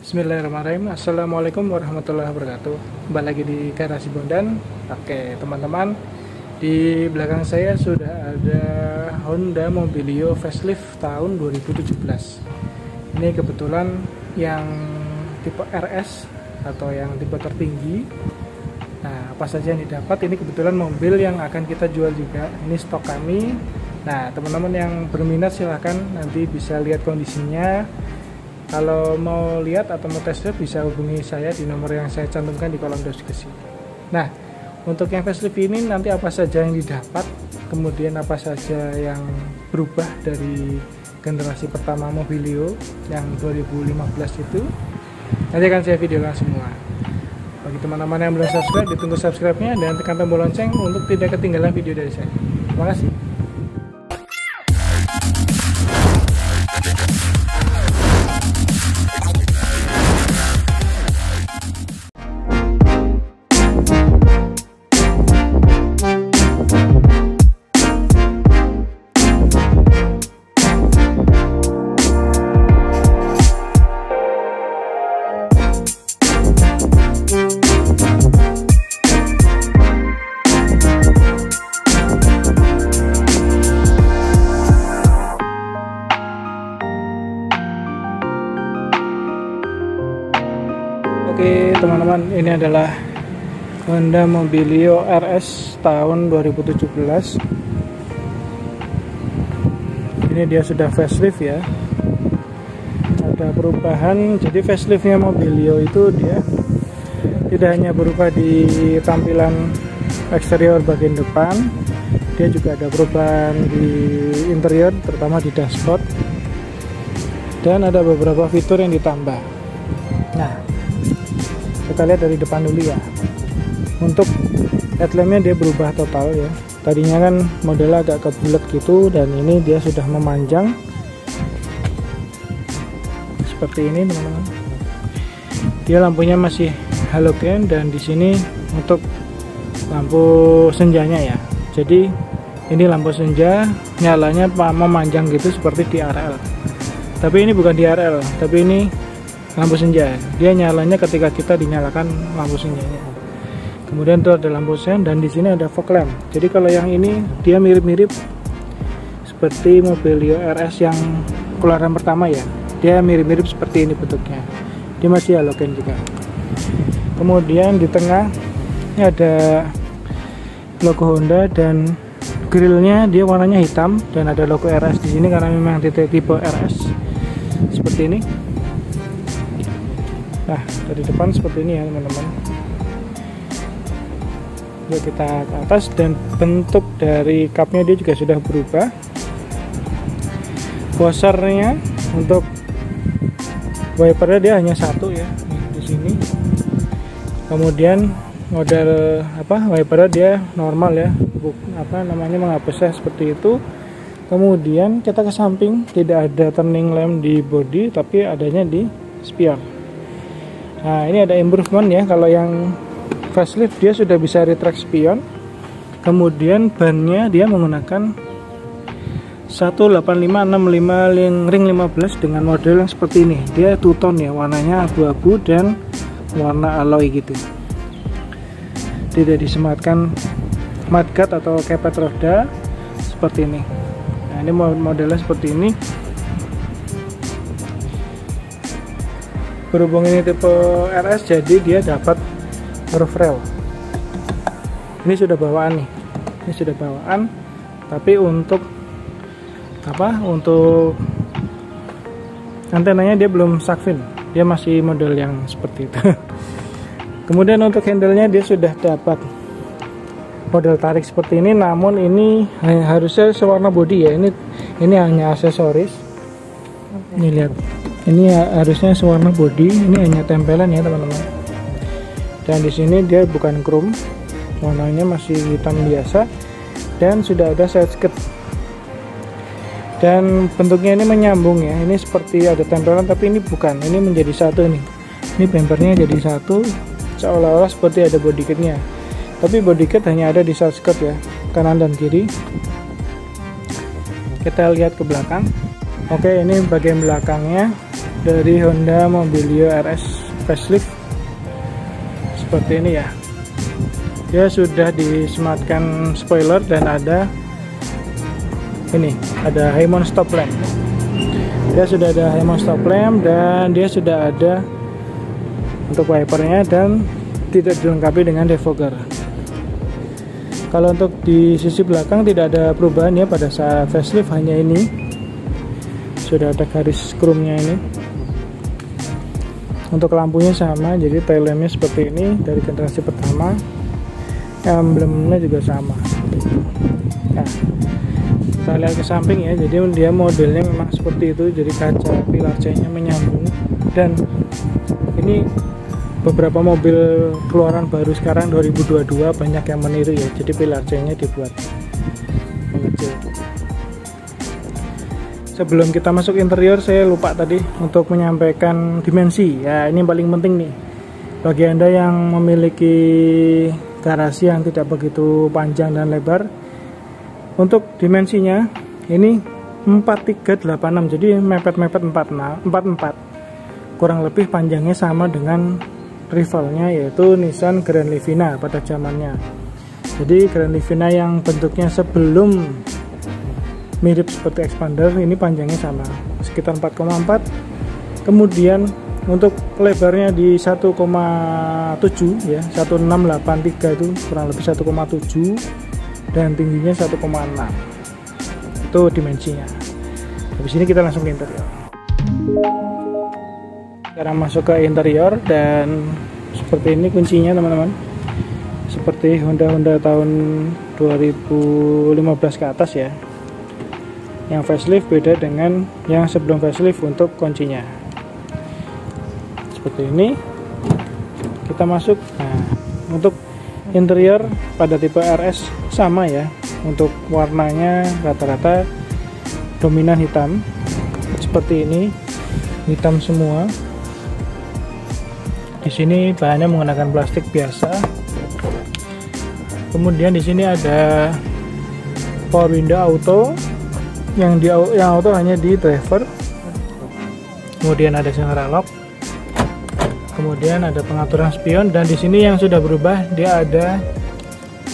Bismillahirrahmanirrahim. Assalamualaikum warahmatullahi wabarakatuh. Kembali lagi di Garasi Bondan. Oke teman-teman, di belakang saya sudah ada Honda Mobilio facelift tahun 2017. Ini kebetulan yang tipe RS atau yang tipe tertinggi. Nah, apa saja yang didapat? Ini kebetulan mobil yang akan kita jual juga. Ini stok kami. Nah, teman-teman yang berminat silahkan nanti bisa lihat kondisinya. Kalau mau lihat atau mau test drive bisa hubungi saya di nomor yang saya cantumkan di kolom deskripsi. Nah, untuk yang facelift ini nanti apa saja yang didapat, kemudian apa saja yang berubah dari generasi pertama Mobilio yang 2015 itu, nanti akan saya videokan semua. Bagi teman-teman yang belum subscribe, ditunggu subscribe-nya dan tekan tombol lonceng untuk tidak ketinggalan video dari saya. Terima kasih. Oke teman-teman, ini adalah Honda Mobilio RS tahun 2017. Ini dia sudah facelift ya. Ada perubahan, jadi faceliftnya Mobilio itu dia tidak hanya berubah di tampilan eksterior bagian depan, dia juga ada perubahan di interior, terutama di dashboard, dan ada beberapa fitur yang ditambah. Nah, kita lihat dari depan dulu ya. Untuk headlampnya dia berubah total ya. Tadinya kan modelnya agak kebulet gitu, dan ini dia sudah memanjang seperti ini teman-teman. Dia lampunya masih halogen, dan di sini untuk lampu senjanya ya. Jadi ini lampu senja nyalanya memanjang gitu seperti di RL. Tapi ini bukan di RL, tapi ini lampu senja. Dia nyalanya ketika kita dinyalakan lampu senjanya. Kemudian itu ada lampu sen, dan di sini ada fog lamp. Jadi kalau yang ini dia mirip-mirip seperti Mobilio RS yang keluaran pertama ya. Dia mirip-mirip seperti ini bentuknya. Dia masih halogen juga. Kemudian di tengah ini ada logo Honda, dan grillnya dia warnanya hitam dan ada logo RS di sini karena memang tipe RS seperti ini. Nah, dari depan seperti ini ya teman-teman. Yuk kita ke atas, dan bentuk dari cupnya dia juga sudah berubah. Washernya untuk wipernya dia hanya satu ya di sini. Kemudian model wipernya dia normal ya, menghapusnya seperti itu. Kemudian kita ke samping, tidak ada turning lamp di body, tapi adanya di spion. Nah, ini ada improvement ya. Kalau yang facelift dia sudah bisa retract spion. Kemudian bannya dia menggunakan 18565 ring 15 dengan model yang seperti ini. Dia two tone ya, warnanya abu-abu dan warna alloy gitu. Tidak disematkan mudguard atau kepet roda seperti ini. Nah, ini modelnya seperti ini. Berhubung ini tipe RS, jadi dia dapat roof rail. Ini sudah bawaan nih. Ini sudah bawaan. Tapi untuk untuk antenanya dia belum shark fin. Dia masih model yang seperti itu. Kemudian untuk handle-nya dia sudah dapat model tarik seperti ini, namun ini harusnya sewarna body ya. Ini hanya aksesoris. Ini lihat. Ini harusnya sewarna body, ini hanya tempelan ya teman-teman. Dan di sini dia bukan chrome, warnanya masih hitam biasa, dan sudah ada side skirt. Dan bentuknya ini menyambung ya. Ini seperti ada tempelan, tapi ini bukan. Ini menjadi satu nih. Ini bumpernya jadi satu, seolah-olah seperti ada body kitnya. Tapi body kit hanya ada di side skirt ya, kanan dan kiri. Kita lihat ke belakang. Oke, ini bagian belakangnya. dari Honda Mobilio RS facelift seperti ini ya. Dia sudah disematkan spoiler dan ada ini, ada High-Mount stop lamp. Dia sudah ada High-Mount stop lamp dan dia sudah ada untuk wipernya dan tidak dilengkapi dengan defogger. Kalau untuk di sisi belakang tidak ada perubahan ya pada saat facelift, hanya ini sudah ada garis chrome-nya ini. Untuk lampunya sama, jadi tail lampnya seperti ini dari generasi pertama. Emblemnya juga sama. Nah, kita lihat ke samping ya, jadi dia modelnya memang seperti itu, jadi kaca pilar C-nya menyambung. Dan ini beberapa mobil keluaran baru sekarang 2022 banyak yang meniru ya, jadi pilar C-nya dibuat mengecil. Sebelum kita masuk interior, saya lupa tadi untuk menyampaikan dimensi ya, ini yang paling penting nih bagi Anda yang memiliki garasi yang tidak begitu panjang dan lebar. Untuk dimensinya ini 4386, jadi mepet-mepet 44, kurang lebih panjangnya sama dengan rivalnya yaitu Nissan Grand Livina pada zamannya. Jadi Grand Livina yang bentuknya sebelum mirip seperti Expander, ini panjangnya sama sekitar 4,4. kemudian untuk lebarnya di 1,7 ya, 1683 itu kurang lebih 1,7, dan tingginya 1,6. Itu dimensinya. Habis ini kita langsung ke interior. Sekarang masuk ke interior dan seperti ini kuncinya teman-teman. Seperti Honda tahun 2015 ke atas ya. Yang facelift beda dengan yang sebelum facelift untuk kuncinya. Seperti ini. Kita masuk. Nah, untuk interior pada tipe RS sama ya. Untuk warnanya rata-rata dominan hitam. Seperti ini, hitam semua. Di sini bahannya menggunakan plastik biasa. Kemudian di sini ada power window auto. Yang auto hanya di driver. Kemudian ada general lock. Kemudian ada pengaturan spion, dan di sini yang sudah berubah dia ada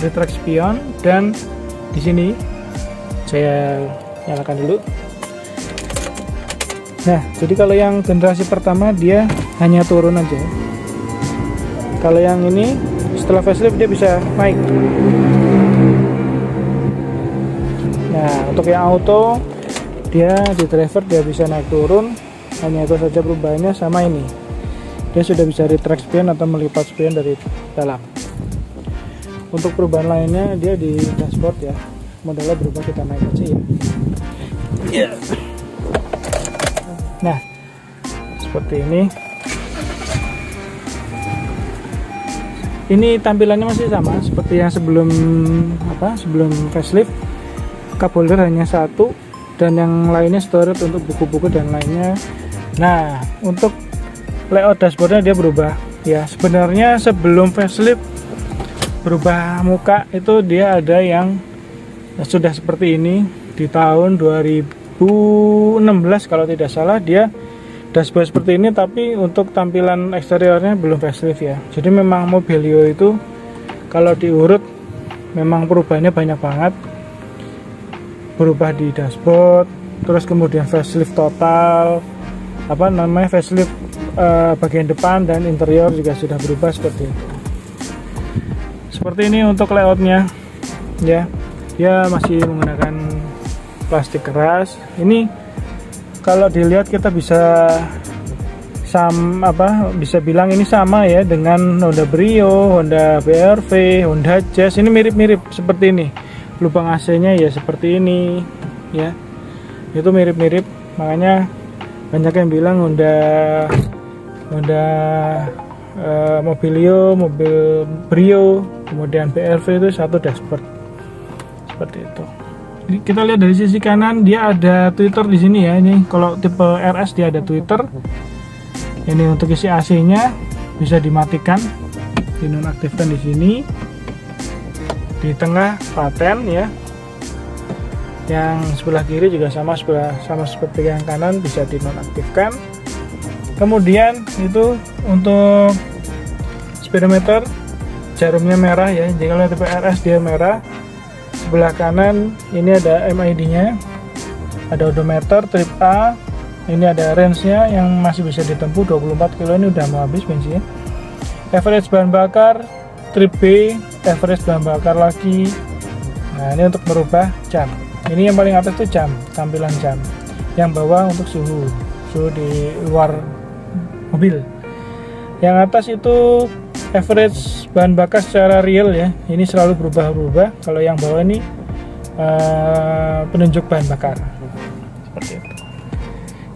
retract spion, dan di sini saya nyalakan dulu. Nah, jadi kalau yang generasi pertama dia hanya turun aja. Kalau yang ini setelah facelift dia bisa naik. Nah, untuk yang auto dia di driver dia bisa naik turun, hanya itu saja perubahannya. Sama ini dia sudah bisa retract spion atau melipat spion dari dalam. Untuk perubahan lainnya dia di dashboard ya, modelnya berubah, kita naik aja ya. Yeah. Nah, seperti ini. Ini tampilannya masih sama seperti yang sebelum facelift. Cup holder hanya satu dan yang lainnya storage untuk buku-buku dan lainnya. Nah, untuk layout dashboardnya dia berubah ya. Sebenarnya sebelum facelift berubah muka itu dia ada yang sudah seperti ini di tahun 2016 kalau tidak salah. Dia dashboard seperti ini, tapi untuk tampilan eksteriornya belum facelift ya. Jadi memang Mobilio itu kalau diurut memang perubahannya banyak banget. Berubah di dashboard, terus kemudian facelift total, facelift bagian depan dan interior juga sudah berubah seperti itu. Seperti ini untuk layoutnya ya. Dia masih menggunakan plastik keras. Ini kalau dilihat kita bisa bisa bilang ini sama ya dengan Honda Brio, Honda BRV, Honda Jazz. Ini mirip-mirip seperti ini. Lubang AC-nya ya seperti ini ya. Itu mirip-mirip, makanya banyak yang bilang Honda Mobilio, mobil Brio, kemudian BRV itu satu dashboard. Seperti itu. Kita lihat dari sisi kanan dia ada tweeter di sini ya. Ini kalau tipe RS dia ada tweeter. Ini untuk isi AC-nya bisa dimatikan, dinonaktifkan di sini. Di tengah paten ya. Yang sebelah kiri juga sama seperti yang kanan, bisa dinonaktifkan. Kemudian itu untuk speedometer, jarumnya merah ya. Jadi kalau tipe RS dia merah. Sebelah kanan ini ada MID-nya, ada odometer trip A. Ini ada range-nya yang masih bisa ditempuh 24 km, ini udah mau habis bensin. Average bahan bakar trip B, average bahan bakar lagi. Nah, ini untuk merubah jam. Ini yang paling atas itu jam, tampilan jam. Yang bawah untuk suhu di luar mobil. Yang atas itu average bahan bakar secara real ya. Ini selalu berubah-ubah. Kalau yang bawah ini penunjuk bahan bakar. Seperti itu.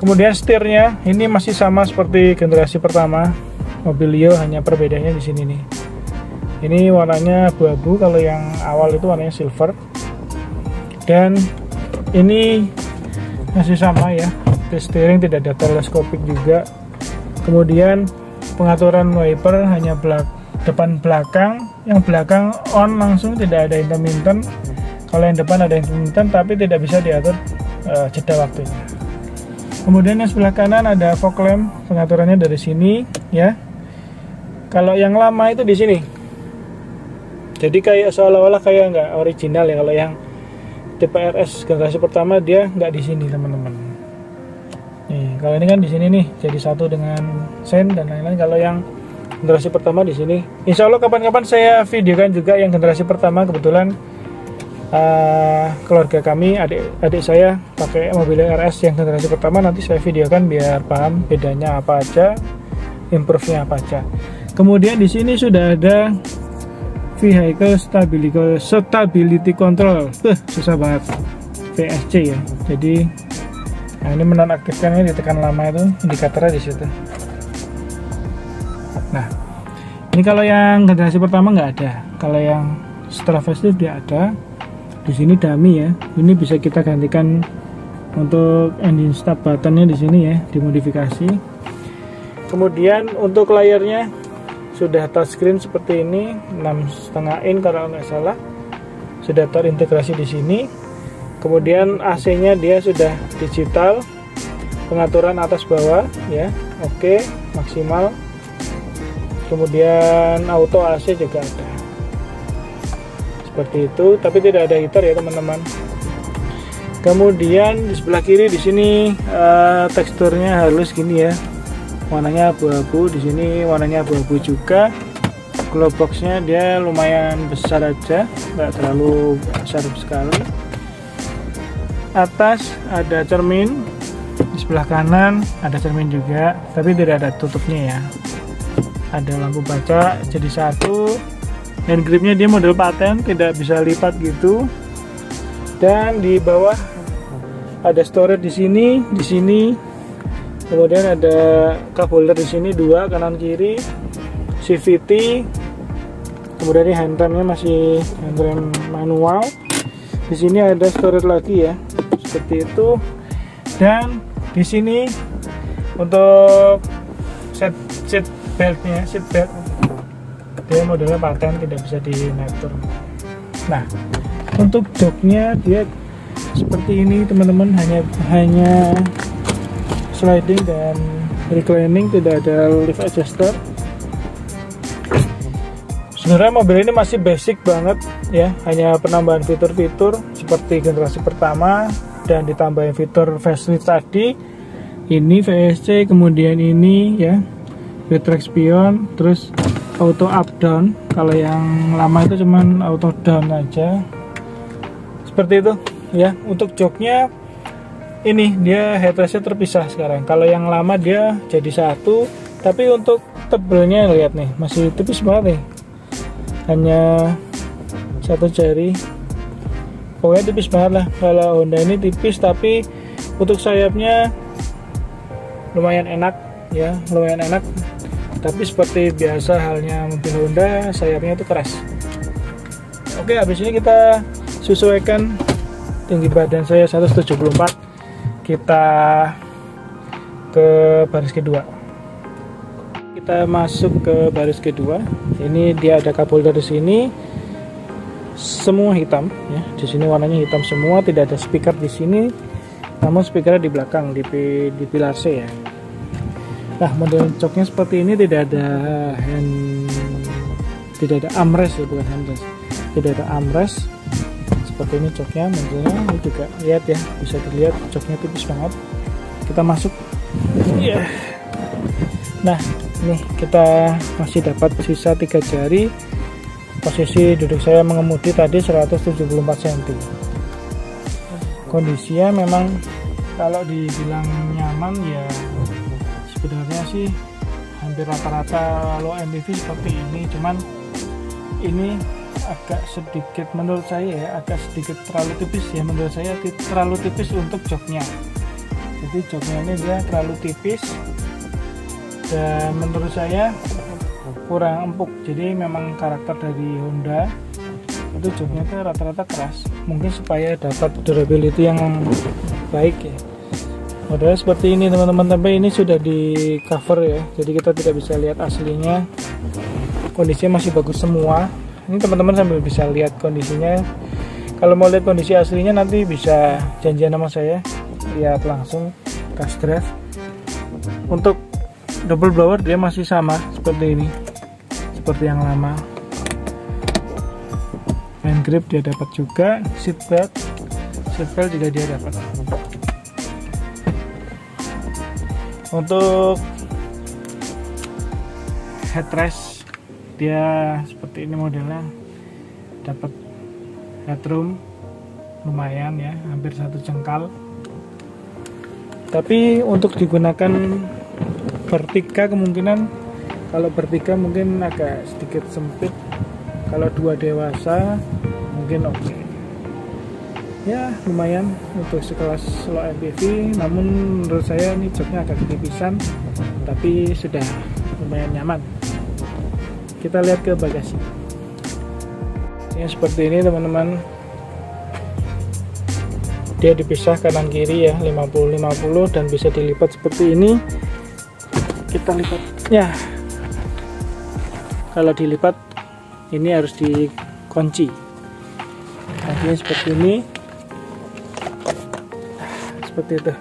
Kemudian setirnya ini masih sama seperti generasi pertama Mobilio, hanya perbedaannya di sini nih. Ini warnanya abu-abu, kalau yang awal itu warnanya silver. Dan ini masih sama ya. Steering tidak ada teleskopik juga. Kemudian pengaturan wiper hanya depan belakang. Yang belakang on langsung, tidak ada intermittent. Kalau yang depan ada intermittent tapi tidak bisa diatur jeda waktunya. Kemudian yang sebelah kanan ada fog lamp, pengaturannya dari sini ya. Kalau yang lama itu di sini. Jadi kayak seolah-olah kayak nggak original ya. Kalau yang tipe RS generasi pertama dia nggak di sini teman-teman. Nih, kalau ini kan di sini nih, jadi satu dengan sen dan lain-lain. Kalau yang generasi pertama di sini. Insya Allah kapan-kapan saya videokan juga yang generasi pertama. Kebetulan keluarga kami, adik saya pakai mobil RS yang generasi pertama. Nanti saya videokan biar paham bedanya apa aja, improve-nya apa aja. Kemudian di sini sudah ada vehicle stability control. Susah banget. VSC ya. Jadi nah, ini menonaktifkannya, ditekan lama itu indikatornya di situ. Nah, ini kalau yang generasi pertama nggak ada. Kalau yang setelah facelift dia ada. Di sini dummy ya. Ini bisa kita gantikan untuk engine start buttonnya di sini ya, dimodifikasi. Kemudian untuk layarnya sudah touchscreen seperti ini, 6,5 in kalau nggak salah. Sudah terintegrasi di sini. Kemudian AC-nya dia sudah digital, pengaturan atas bawah ya, oke, maksimal. Kemudian auto AC juga ada, seperti itu, tapi tidak ada heater ya teman-teman. Kemudian di sebelah kiri di sini teksturnya halus gini ya, warnanya abu-abu. Di sini warnanya abu-abu juga. Glove boxnya dia lumayan besar aja, nggak terlalu besar sekali. Atas ada cermin, di sebelah kanan ada cermin juga, tapi tidak ada tutupnya ya. Ada lampu baca jadi satu, dan gripnya dia model paten, tidak bisa lipat gitu. Dan di bawah ada storage di sini, kemudian ada cup holder di sini dua, kanan kiri, CVT. Kemudian ini handremnya masih handrem manual. Di sini ada storage lagi ya, seperti itu. Dan di sini untuk seat beltnya, seat belt dia modelnya paten, tidak bisa diatur. Nah, untuk joknya dia seperti ini teman-teman, hanya sliding dan reclining, tidak ada lift adjuster. Sebenarnya mobil ini masih basic banget ya, hanya penambahan fitur-fitur seperti generasi pertama dan ditambahin fitur facelift tadi. Ini VSC, kemudian ini ya retract spion, terus auto up down. Kalau yang lama itu cuman auto down aja, seperti itu ya. Untuk joknya ini dia headrestnya terpisah sekarang. Kalau yang lama dia jadi satu, tapi untuk tebelnya lihat nih masih tipis banget nih, hanya satu jari, pokoknya tipis banget lah. Kalau Honda ini tipis, tapi untuk sayapnya lumayan enak ya, lumayan enak. Tapi seperti biasa halnya mobil Honda, sayapnya itu keras. Oke, habis ini kita sesuaikan tinggi badan saya 174, kita ke baris kedua. Kita masuk ke baris kedua. Ini dia ada cup holder di sini, semua hitam ya. Di sini warnanya hitam semua, tidak ada speaker di sini, namun speakernya di belakang di pilar C ya. Nah, model joknya seperti ini, tidak ada armrest ya, bukan handrest, tidak ada armrest. Seperti ini joknya, modelnya ini juga lihat ya, bisa dilihat joknya tipis banget. Kita masuk. Nah, ini kita masih dapat sisa 3 jari. Posisi duduk saya mengemudi tadi 174 cm. Kondisinya memang kalau dibilang nyaman ya sebenarnya sih hampir rata-rata low MPV seperti ini, cuman ini agak sedikit, menurut saya ya, agak sedikit terlalu tipis ya, menurut saya terlalu tipis untuk joknya. Jadi joknya ini dia terlalu tipis dan menurut saya kurang empuk. Jadi memang karakter dari Honda itu joknya itu rata-rata keras, mungkin supaya dapat durability yang baik ya. Modelnya seperti ini teman-teman, tapi ini sudah di cover ya, jadi kita tidak bisa lihat aslinya. Kondisinya masih bagus semua. Ini teman-teman sambil bisa lihat kondisinya. Kalau mau lihat kondisi aslinya nanti bisa janjian sama saya, lihat langsung test drive. Untuk double blower dia masih sama seperti ini, seperti yang lama. Hand grip dia dapat juga, seat belt juga dia dapat. Untuk headrest dia seperti ini modelnya, dapat headroom lumayan ya, hampir 1 jengkal. Tapi untuk digunakan bertiga kemungkinan, kalau bertiga mungkin agak sedikit sempit. Kalau 2 dewasa mungkin oke. Ya lumayan untuk sekelas low MPV, namun menurut saya ini joknya agak ketipisan, tapi sudah lumayan nyaman. Kita lihat ke bagasi. Ini seperti ini teman-teman, dia dipisah kanan kiri ya, 50-50 dan bisa dilipat seperti ini. Kita lipat ya, kalau dilipat ini harus dikunci. Nantinya seperti ini, seperti itu.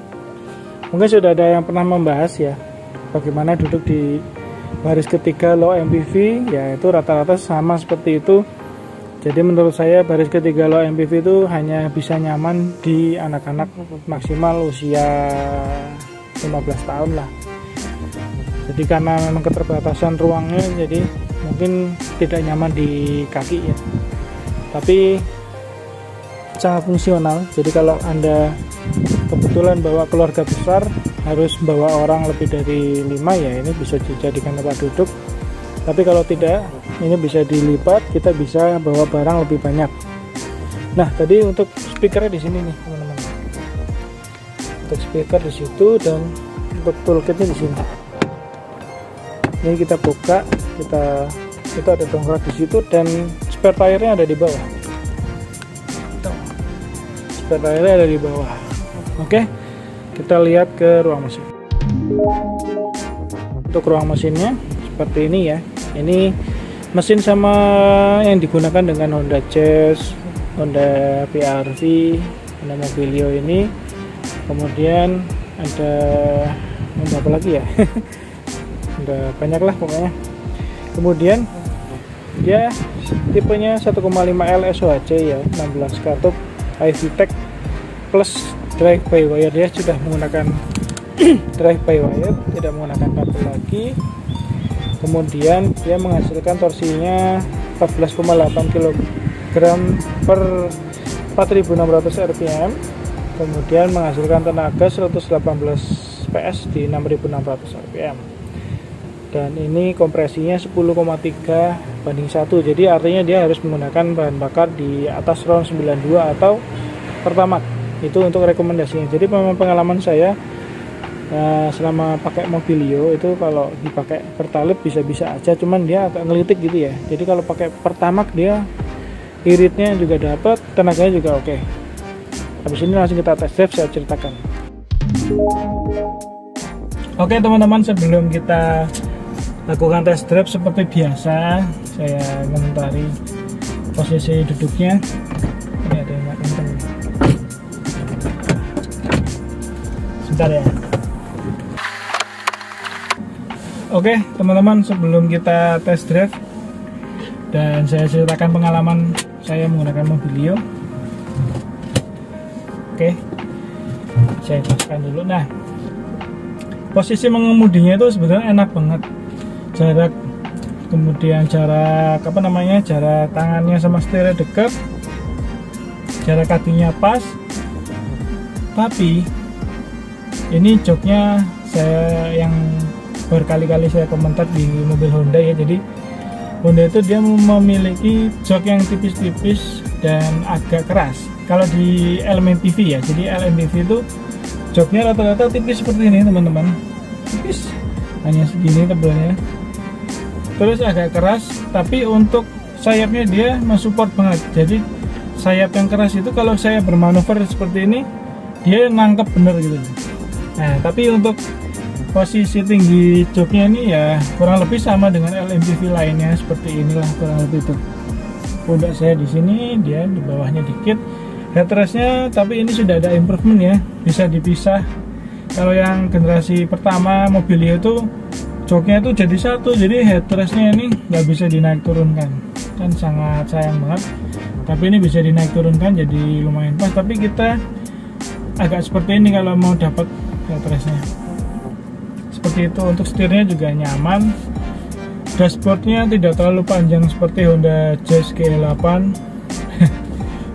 Mungkin sudah ada yang pernah membahas ya bagaimana duduk di baris ketiga low MPV, ya itu rata-rata sama seperti itu. Jadi menurut saya baris ketiga low MPV itu hanya bisa nyaman di anak-anak maksimal usia 15 tahun lah. Jadi karena memang keterbatasan ruangnya, jadi mungkin tidak nyaman di kaki ya, tapi sangat fungsional. Jadi kalau Anda kebetulan bawa keluarga besar, harus bawa orang lebih dari 5 ya, ini bisa dijadikan tempat duduk. Tapi kalau tidak, ini bisa dilipat, kita bisa bawa barang lebih banyak. Nah, tadi untuk speakernya di sini nih teman-teman, untuk speaker di situ, dan untuk toolkitnya di sini. Ini kita buka, itu ada dongkrak di situ, dan spare tire-nya ada di bawah. Spare tire-nya ada di bawah. Oke, kita lihat ke ruang mesin. Untuk ruang mesinnya seperti ini ya. Ini mesin sama yang digunakan dengan Honda Jazz, Honda PRV, Honda Mobilio ini. Kemudian ada apa lagi ya? Udah banyak lah pokoknya. Kemudian dia tipenya 1,5L SOHC ya, 16 katup iVTEC plus drive by wire. Dia sudah menggunakan drive by wire, tidak menggunakan kabel lagi. Kemudian dia menghasilkan torsinya 14,8 kg per 4.600 rpm. Kemudian menghasilkan tenaga 118 PS di 6.600 rpm. Dan ini kompresinya 10,3:1. Jadi artinya dia harus menggunakan bahan bakar di atas RON 92 atau Pertamax. Itu untuk rekomendasinya. Jadi memang pengalaman saya selama pakai Mobilio itu, kalau dipakai Pertalite bisa-bisa aja, cuman dia agak ngelitik gitu ya. Jadi kalau pakai Pertamax dia iritnya juga dapat, tenaganya juga oke. Habis ini langsung kita tes drive, saya ceritakan. Oke teman-teman, sebelum kita lakukan test drive seperti biasa, saya komentari posisi duduknya. Ini ada yang nggak kenceng. Sebentar ya. Oke teman-teman, sebelum kita test drive dan saya ceritakan pengalaman saya menggunakan Mobilio. Oke, saya paskan dulu. Nah, posisi mengemudinya itu sebenarnya enak banget. Jarak, kemudian jarak jarak tangannya sama setirnya dekat, jarak kakinya pas. Tapi ini joknya saya yang berkali-kali saya komentar di mobil Honda ya. Jadi Honda itu dia memiliki jok yang tipis-tipis dan agak keras. Kalau di LMPV ya, jadi LMPV itu joknya rata-rata tipis seperti ini teman-teman, tipis, hanya segini tebalnya. Terus agak keras, tapi untuk sayapnya dia mensupport banget. Jadi sayap yang keras itu kalau saya bermanuver seperti ini, dia nangkep bener gitu. Nah, tapi untuk posisi tinggi joknya ini ya kurang lebih sama dengan LMPV lainnya, seperti inilah kurang lebih itu. Pundak saya di sini, dia di bawahnya dikit. Headrestnya tapi ini sudah ada improvement ya, bisa dipisah. Kalau yang generasi pertama Mobilio itu joknya itu jadi satu, jadi headrestnya ini nggak bisa dinaik turunkan, kan sangat sayang banget. Tapi ini bisa dinaik turunkan jadi lumayan pas. Tapi kita agak seperti ini kalau mau dapat headrestnya. Seperti itu. Untuk setirnya juga nyaman. Dashboardnya tidak terlalu panjang seperti Honda Jazz G8.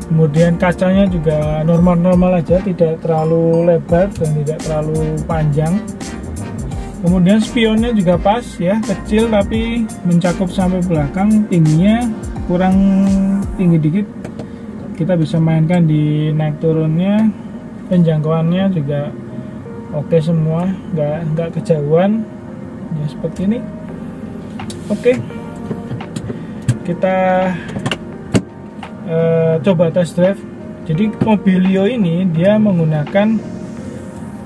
Kemudian kacanya juga normal-normal aja, tidak terlalu lebar dan tidak terlalu panjang. Kemudian spionnya juga pas ya, kecil tapi mencakup sampai belakang. Tingginya kurang tinggi dikit, kita bisa mainkan di naik turunnya. Penjangkauannya juga oke semua, nggak kejauhan ya, seperti ini. Oke, kita coba test drive. Jadi Mobilio ini dia menggunakan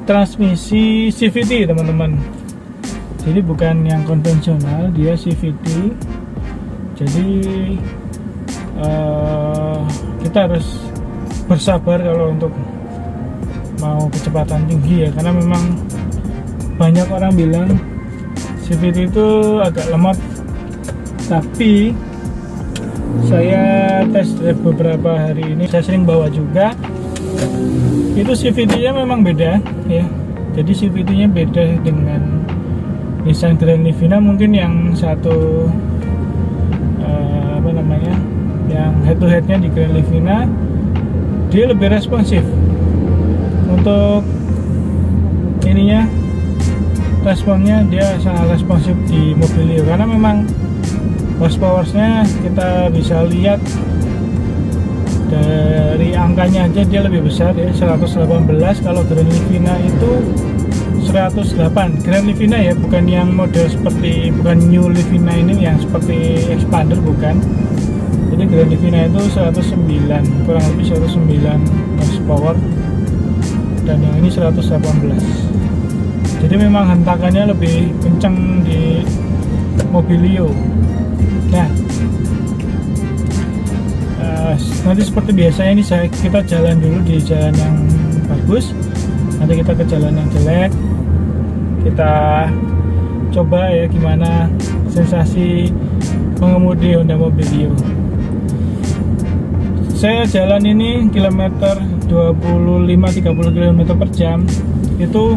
transmisi CVT teman-teman, jadi bukan yang konvensional, dia CVT. Jadi kita harus bersabar kalau untuk mau kecepatan tinggi ya, karena memang banyak orang bilang CVT itu agak lemot. Tapi saya test drive beberapa hari ini, saya sering bawa juga, itu CVT nya memang beda ya. Jadi CVT nya beda dengan Nissan Grand Livina. Mungkin yang satu yang head to headnya di Grand Livina dia lebih responsif. Untuk ininya, responnya dia sangat responsif di Mobilio, karena memang horsepower-nya kita bisa lihat dari angkanya aja dia lebih besar ya, 118. Kalau Grand Livina itu 108. Grand Livina ya, bukan yang model seperti, bukan New Livina ini yang seperti Expander, bukan. Jadi Grand Livina itu 109, kurang lebih 109 horsepower, dan yang ini 118. Jadi memang hentakannya lebih kencang di Mobilio. Nah, nanti seperti biasanya ini kita jalan dulu di jalan yang bagus. Nanti kita ke jalan yang jelek, kita coba ya gimana sensasi mengemudi Honda Mobilio. Saya jalan ini kilometer 25-30 km per jam, itu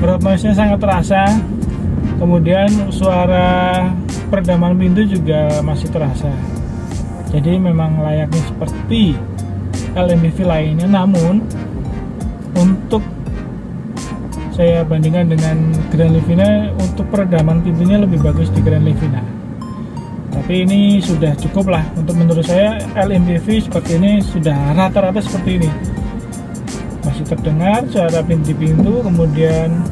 road noise-nya sangat terasa. Kemudian suara peredaman pintu juga masih terasa. Jadi memang layaknya seperti LMPV lainnya, namun untuk saya bandingkan dengan Grand Livina, untuk peredaman pintunya lebih bagus di Grand Livina. Tapi ini sudah cukup lah untuk menurut saya. LMPV seperti ini sudah rata-rata seperti ini, masih terdengar suara pintu-pintu, kemudian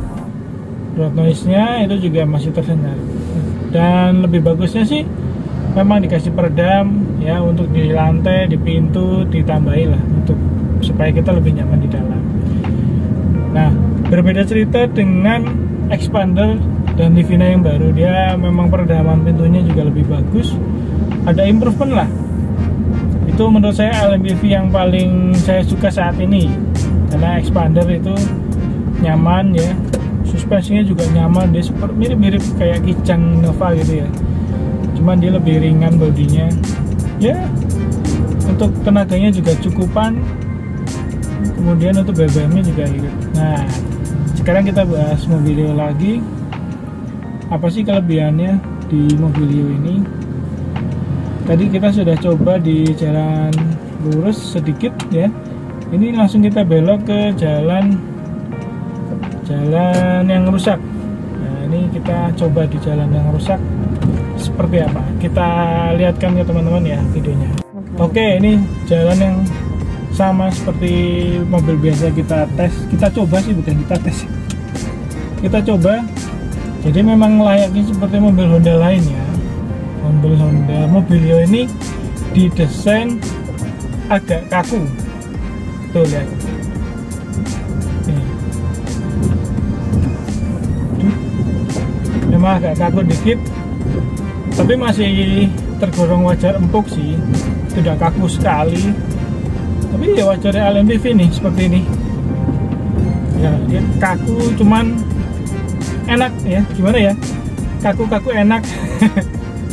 road noise-nya itu juga masih terdengar. Dan lebih bagusnya sih memang dikasih peredam ya, untuk di lantai, di pintu ditambahi lah, untuk supaya kita lebih nyaman di dalam. Nah, berbeda cerita dengan Expander dan Livina yang baru, dia memang peredaman pintunya juga lebih bagus, ada improvement lah. Itu menurut saya LMPV yang paling saya suka saat ini, karena Expander itu nyaman ya, suspensinya juga nyaman, dia seperti mirip-mirip kayak Kijang Nova gitu ya, cuman dia lebih ringan bodinya ya. Untuk tenaganya juga cukupan, kemudian untuk BBM-nya juga irit. Nah, sekarang kita bahas Mobilio lagi. Apa sih kelebihannya di Mobilio ini? Tadi kita sudah coba di jalan lurus sedikit ya. Ini langsung kita belok ke jalan yang rusak. Nah, ini kita coba di jalan yang rusak seperti apa. Kita lihatkan ke teman-teman ya videonya. Oke, ini jalan yang sama seperti mobil biasa kita tes. Kita coba sih, bukan kita tes. Kita coba. Jadi memang layaknya seperti mobil Honda lainnya. Mobil Honda Mobilio ini didesain agak kaku. Tuh lihat. Nih. Memang agak kaku dikit, tapi masih tergolong wajar, empuk sih. Tidak kaku sekali. Tapi ya wajarnya LMPV nih seperti ini. Ya, dia kaku cuman enak ya, gimana ya, kaku-kaku enak.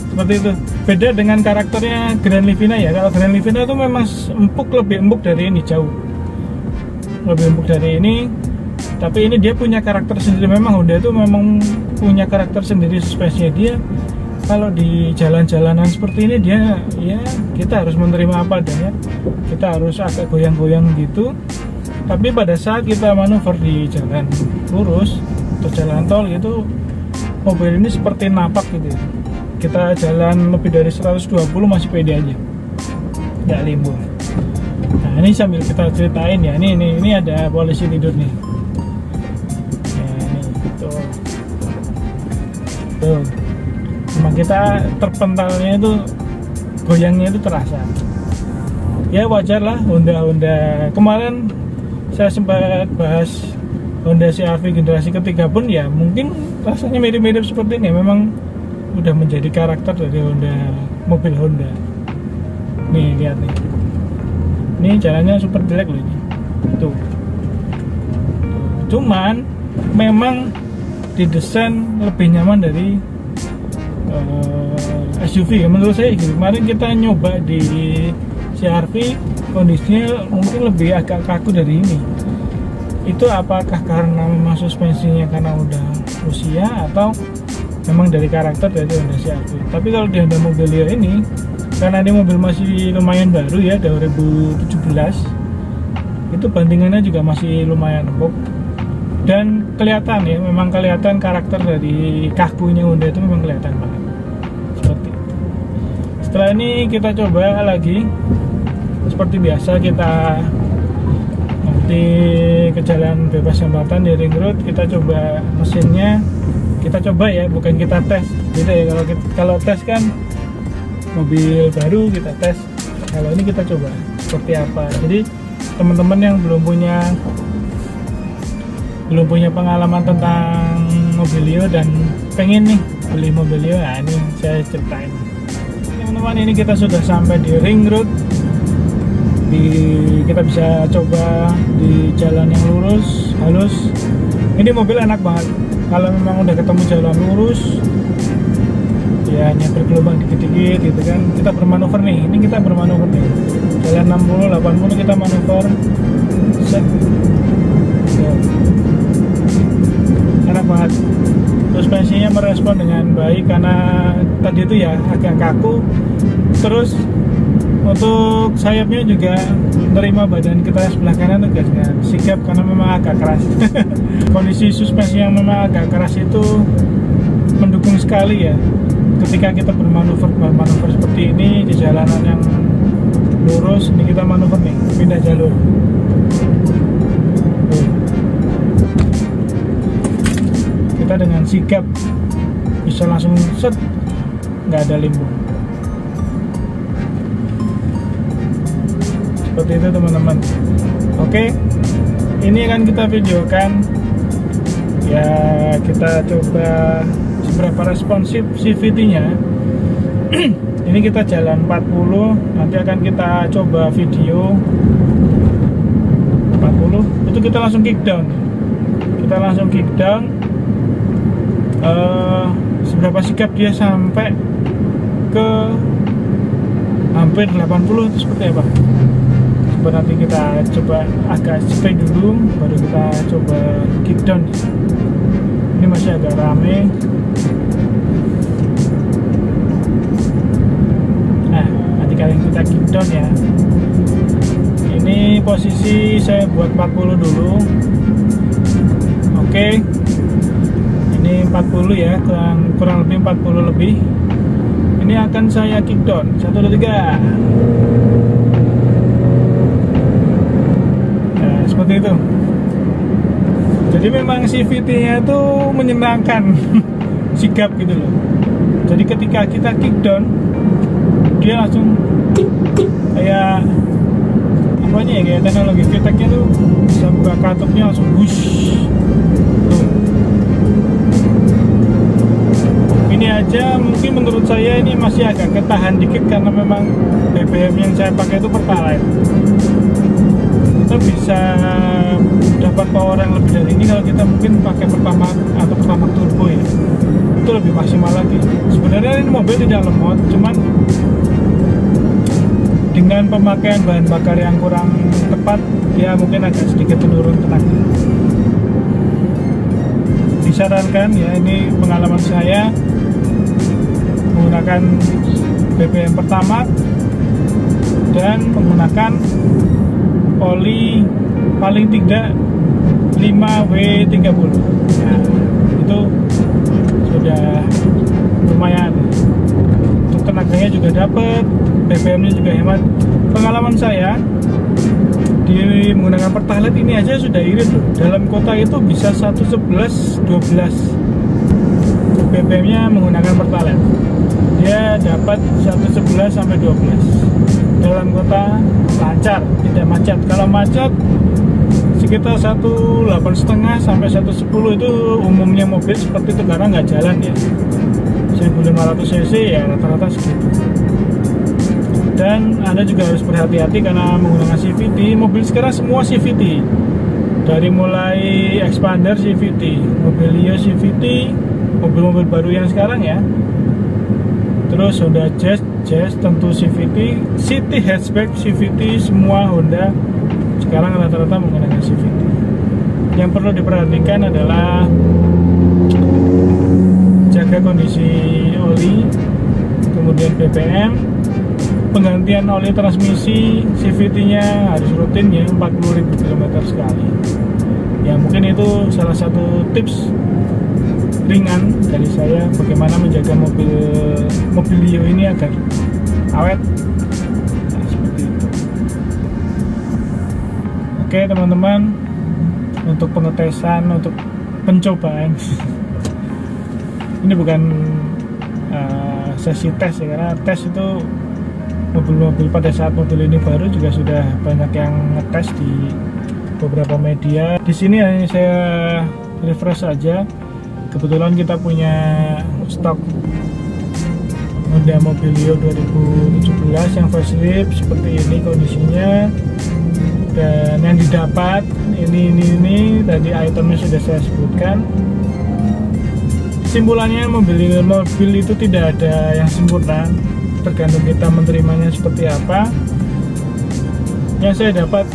Seperti itu. Beda dengan karakternya Grand Livina ya. Kalau Grand Livina itu memang empuk, lebih empuk dari ini, jauh lebih empuk dari ini. Tapi ini dia punya karakter sendiri. Memang Honda itu memang punya karakter sendiri suspensinya. Dia kalau di jalan-jalanan seperti ini dia ya, kita harus menerima apa adanya. Kita harus agak goyang-goyang gitu. Tapi pada saat kita manuver di jalan lurus atau jalan tol gitu, mobil ini seperti napak gitu ya. Kita jalan lebih dari 120 masih pede aja, nggak limbung. Nah, ini sambil kita ceritain ya, ini ada polisi tidur nih ya, ini tuh memang kita terpentalnya itu, goyangnya itu terasa ya. Wajar lah, Honda kemarin saya sempat bahas Honda CR-V generasi ketiga pun ya mungkin rasanya mirip-mirip seperti ini. Memang udah menjadi karakter dari Honda, mobil Honda. Nih lihat nih, ini jalannya super jelek loh ini. Tuh. Cuman memang didesain lebih nyaman dari SUV ya, menurut saya gitu. Kemarin kita nyoba di CR-V, kondisinya mungkin lebih agak kaku dari ini. Itu apakah karena memang suspensinya karena udah usia atau memang dari karakter dari Honda CR-V? Tapi kalau di Honda Mobilio ini, karena ini mobil masih lumayan baru ya, 2017, itu bandingannya juga masih lumayan empuk. Dan kelihatan ya, memang kelihatan karakter dari kakunya Honda itu memang kelihatan banget. Seperti itu. Setelah ini kita coba lagi, seperti biasa kita nanti ke jalan bebas hambatan di ring road. Kita coba mesinnya, kita coba ya, bukan kita tes. Beda ya, kalau tes kan mobil baru kita tes. Kalau ini kita coba seperti apa. Jadi teman-teman yang belum punya pengalaman tentang Mobilio dan pengen nih beli Mobilio, nah ini saya ceritain. Teman-teman, ini kita sudah sampai di ring road. Kita bisa coba di jalan yang lurus, halus. Ini mobil enak banget. Kalau memang udah ketemu jalan lurus, ya hanya bergelombang dikit-dikit gitu kan. Kita bermanuver nih, ini kita bermanuver nih. Jalan 60, 80 kita manuver. Set. So. Enak banget. Suspensinya merespon dengan baik karena tadi itu ya agak kaku. Terus untuk sayapnya juga menerima badan kita sebelah kanan tuh guys, sigap karena memang agak keras. Kondisi suspensi yang memang agak keras itu mendukung sekali ya ketika kita bermanuver seperti ini di jalanan yang lurus. Ini kita manuver nih, pindah jalur. Kita dengan sigap bisa langsung set, nggak ada limbung. Seperti itu teman-teman. Oke, ini akan kita videokan ya, kita coba seberapa responsif CVT-nya. Ini kita jalan 40, nanti akan kita coba video 40 itu kita langsung kick down. Kita langsung kick down, seberapa sigap dia sampai ke hampir 80 itu seperti apa. Coba nanti kita coba agak spin dulu, baru kita coba kickdown. Ini masih agak rame. Nah, nanti kalian kita kickdown ya. Ini posisi saya buat 40 dulu. Oke. Ini 40 ya, kurang lebih 40 lebih. Ini akan saya kickdown. 1, 2, 3. Nah, seperti itu. Jadi memang CVT-nya itu menyenangkan. Sigap gitu loh. Jadi ketika kita kickdown, dia langsung kayak apanya ya, kayak teknologi VTEC-nya tuh bisa buka katupnya langsung wush. Ini aja mungkin menurut saya ini masih agak ketahan dikit karena memang BBM yang saya pakai itu Pertalite. Kita bisa dapat power yang lebih dari ini kalau kita mungkin pakai Pertamax atau Pertamax Turbo ya. Itu lebih maksimal lagi. Sebenarnya ini mobil tidak lemot, cuman dengan pemakaian bahan bakar yang kurang tepat, dia mungkin agak sedikit menurun tenaga. Disarankan ya, ini pengalaman saya menggunakan BBM Pertamax dan menggunakan oli paling tidak 5W30. Nah, itu sudah lumayan. Untuk tenaganya juga dapat, BBM-nya juga hemat. Pengalaman saya di menggunakan Pertalite ini aja sudah irit loh. Dalam kota itu bisa 111-12 BBM-nya menggunakan Pertalite. Dia dapat 111 sampai 12. Dalam kota lancar, tidak macet. Kalau macet sekitar 1,8,5 sampai 110 itu umumnya mobil seperti itu karena nggak jalan ya. 1500 cc ya rata-rata segitu. Dan Anda juga harus berhati-hati karena menggunakan CVT. Mobil sekarang semua CVT, dari mulai Expander CVT, Mobilio CVT, mobil-mobil baru yang sekarang ya. Terus Honda Jazz tentu CVT, City Hatchback CVT, semua Honda sekarang rata-rata menggunakan CVT. Yang perlu diperhatikan adalah jaga kondisi oli, kemudian BBM, penggantian oli transmisi CVT-nya harus rutin ya, 40.000 km sekali. Ya mungkin itu salah satu tips ringan dari saya bagaimana menjaga Mobilio ini agar awet. Nah, seperti itu. Oke teman-teman, untuk pengetesan, untuk pencobaan ini bukan sesi tes ya, karena tes itu mobil-mobil pada saat mobil ini baru juga sudah banyak yang ngetes di beberapa media. Di sini hanya saya refresh saja. Kebetulan kita punya stok Honda Mobilio 2017 yang facelift seperti ini kondisinya. Dan yang didapat ini tadi itemnya sudah saya sebutkan. Kesimpulannya mobil itu tidak ada yang sempurna, tergantung kita menerimanya seperti apa. Yang saya dapat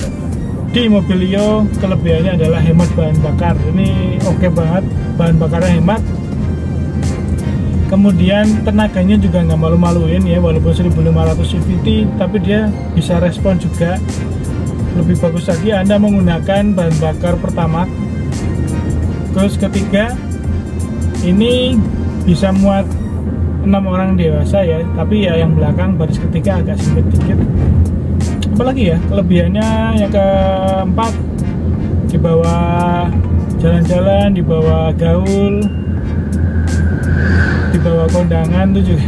di Mobilio kelebihannya adalah hemat bahan bakar. Ini oke banget, bahan bakarnya hemat. Kemudian tenaganya juga nggak malu-maluin ya, walaupun 1500 CVT, tapi dia bisa respon juga. Lebih bagus lagi Anda menggunakan bahan bakar Pertamax. Terus ketiga, ini bisa muat 6 orang dewasa ya, tapi ya yang belakang baris ketiga agak sempit dikit. Apalagi ya kelebihannya, yang keempat, dibawa jalan-jalan, dibawa gaul, dibawa kondangan itu juga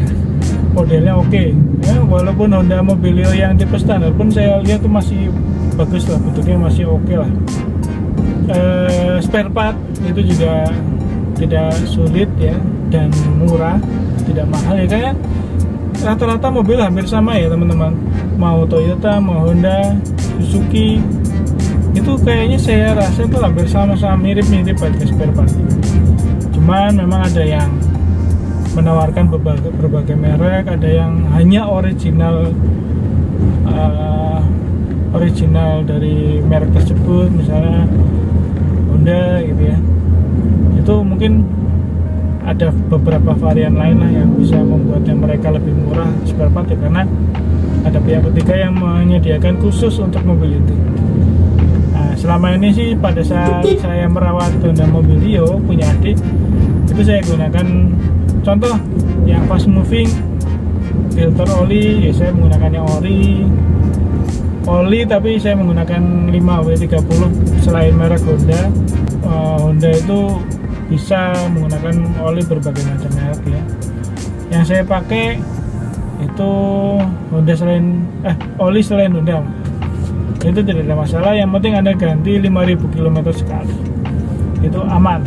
modelnya oke. Ya, walaupun Honda Mobilio yang tipe standar pun saya lihat tuh masih bagus lah, bentuknya masih oke lah. Spare part itu juga tidak sulit ya, dan murah, tidak mahal ya. Kayak rata-rata mobil hampir sama ya teman-teman, mau Toyota, mau Honda, Suzuki, itu kayaknya saya rasa itu hampir sama-sama, mirip-mirip aja spare part. cuman memang ada yang menawarkan berbagai merek, ada yang hanya original dari merek tersebut, misalnya Honda gitu ya. Itu mungkin ada beberapa varian lain lah yang bisa membuatnya mereka lebih murah spare part ya, karena ada pihak ketiga yang menyediakan khusus untuk mobil itu. Nah, selama ini sih pada saat saya merawat Honda Mobilio punya adik, itu saya gunakan contoh yang fast moving, filter oli ya saya menggunakan yang oli, tapi saya menggunakan 5W30 selain merek Honda. Honda itu bisa menggunakan oli berbagai macam merek ya. Yang saya pakai itu Honda oli selain Honda, itu tidak ada masalah. Yang penting Anda ganti 5.000 km sekali, itu aman.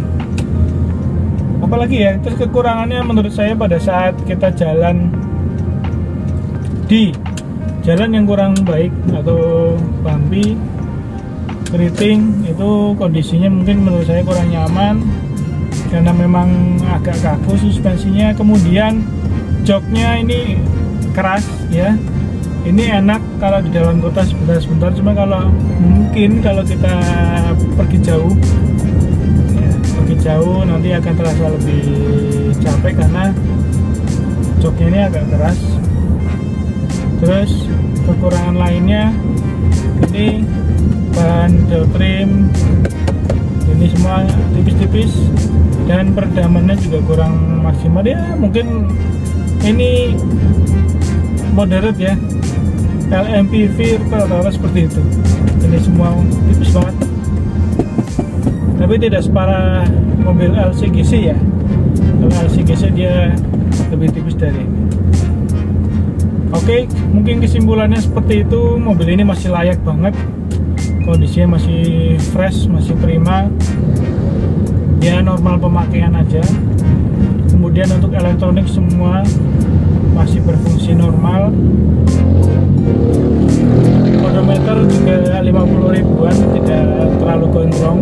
Apalagi ya, terus kekurangannya menurut saya pada saat kita jalan di jalan yang kurang baik atau bumpy, keriting, itu kondisinya mungkin menurut saya kurang nyaman karena memang agak kaku suspensinya. Kemudian joknya ini keras ya. Ini enak kalau di dalam kota sebentar-sebentar, cuma kalau kita pergi jauh nanti akan terasa lebih capek karena joknya ini agak keras. Terus kekurangan lainnya, ini ban tail trim ini semua tipis-tipis dan peredamannya juga kurang maksimal ya. Mungkin ini moderate ya, LMPV rata-rata seperti itu. Ini semua tipis banget, tapi tidak separah mobil LCGC ya. Kalau LCGC dia lebih tipis dari ini. Oke, mungkin kesimpulannya seperti itu. Mobil ini masih layak banget, kondisinya masih fresh, masih prima ya, normal pemakaian aja. Kemudian untuk elektronik semua masih berfungsi normal. Odometer juga 50 ribuan, tidak terlalu gondrong.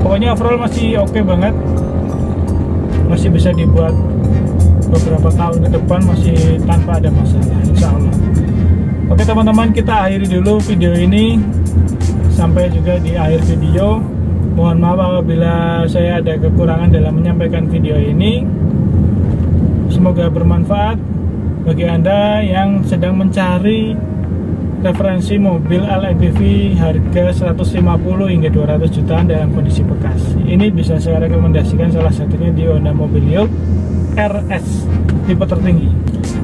Pokoknya overall masih oke banget, masih bisa dibuat beberapa tahun ke depan masih tanpa ada masalah, insya Allah. Oke teman-teman, kita akhiri dulu video ini. Sampai juga di akhir video. Mohon maaf apabila saya ada kekurangan dalam menyampaikan video ini. Semoga bermanfaat bagi Anda yang sedang mencari referensi mobil LMPV harga 150 hingga 200 jutaan dalam kondisi bekas. Ini bisa saya rekomendasikan salah satunya di Honda Mobilio RS tipe tertinggi.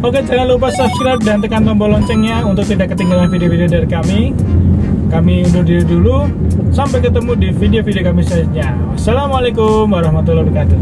Oke, jangan lupa subscribe dan tekan tombol loncengnya untuk tidak ketinggalan video-video dari kami. Kami undur diri dulu. Sampai ketemu di video-video kami selanjutnya. Wassalamualaikum warahmatullahi wabarakatuh.